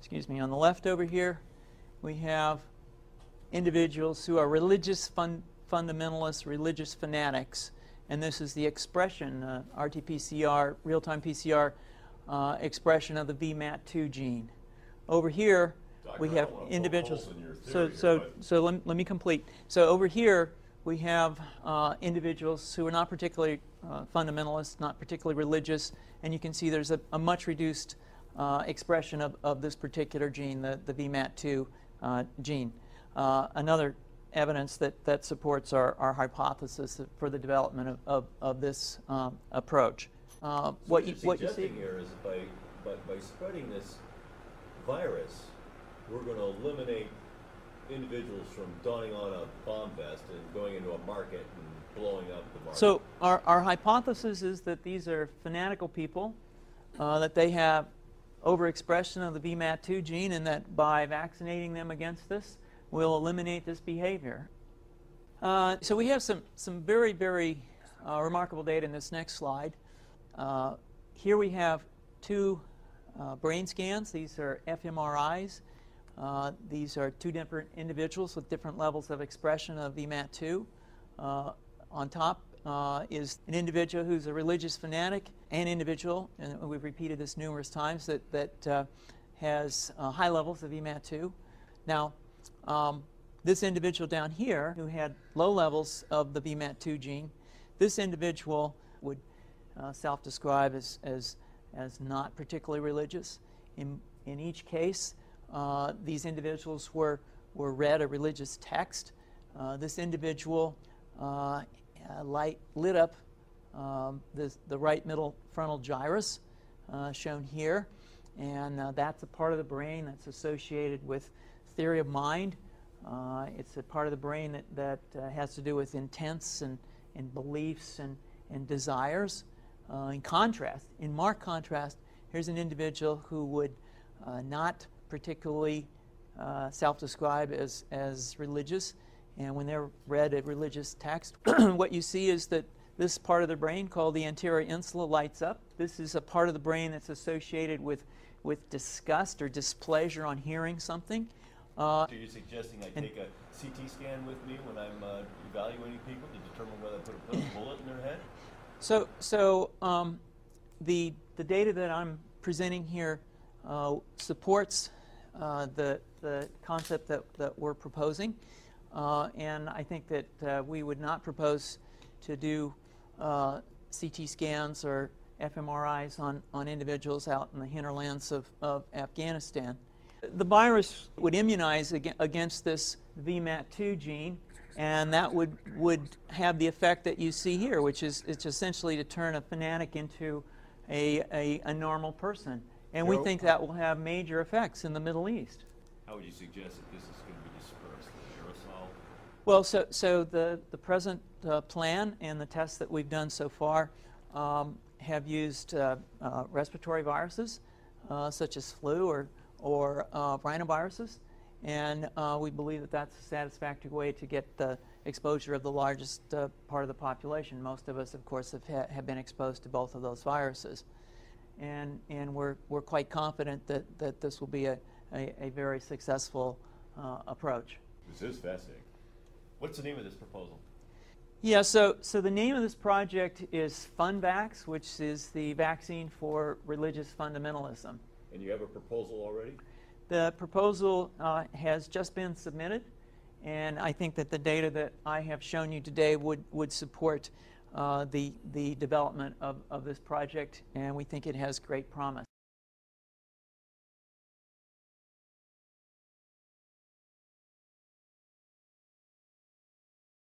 excuse me, on the left over here, we have individuals who are religious fundamentalists, religious fanatics, and this is the expression, RT-PCR, real-time PCR expression of the VMAT2 gene. Over here, we have individuals. So let me complete. So over here, we have individuals who are not particularly fundamentalist, not particularly religious, and you can see there's a much reduced expression of this particular gene, the VMAT2 gene. Another evidence that supports our hypothesis for the development of this approach. So what you see here is by spreading this virus, we're going to eliminate individuals from donning on a bomb vest and going into a market and blowing up the market. So our hypothesis is that these are fanatical people, that they have overexpression of the VMAT2 gene, and that by vaccinating them against this, we'll eliminate this behavior. So we have some very, very remarkable data in this next slide. Here we have two brain scans. These are fMRIs. These are two different individuals with different levels of expression of VMAT2. On top is an individual who's a religious fanatic, an individual, and we've repeated this numerous times, that has high levels of VMAT2. Now, this individual down here who had low levels of the VMAT2 gene, this individual would self-describe as not particularly religious. In each case, these individuals were read a religious text. This individual lit up the right middle frontal gyrus, shown here, and that's a part of the brain that's associated with theory of mind. It's a part of the brain that has to do with intents and beliefs and desires. In contrast, in marked contrast, here's an individual who would not particularly self-describe as religious, and when they're read a religious text, what you see is that this part of the brain called the anterior insula lights up. This is a part of the brain that's associated with disgust or displeasure on hearing something. So you're suggesting I take a CT scan with me when I'm evaluating people to determine whether I put a bullet in their head? So the data that I'm presenting here supports the concept that we're proposing, and I think that we would not propose to do CT scans or fMRIs on individuals out in the hinterlands of Afghanistan. The virus would immunize against this VMAT2 gene, and that would have the effect that you see here, which is it's essentially to turn a fanatic into a normal person. And we think that will have major effects in the Middle East. How would you suggest that this is going to be dispersed, the aerosol? Well, so the present plan and the tests that we've done so far have used respiratory viruses, such as flu or rhinoviruses, and we believe that that's a satisfactory way to get the exposure of the largest part of the population. Most of us, of course, have been exposed to both of those viruses, and we're quite confident that this will be a very successful approach. This is fascinating. What's the name of this proposal? Yeah, so the name of this project is FunVax, which is the vaccine for religious fundamentalism. And you have a proposal already? The proposal has just been submitted, and I think that the data that I have shown you today would support the development of this project, and we think it has great promise.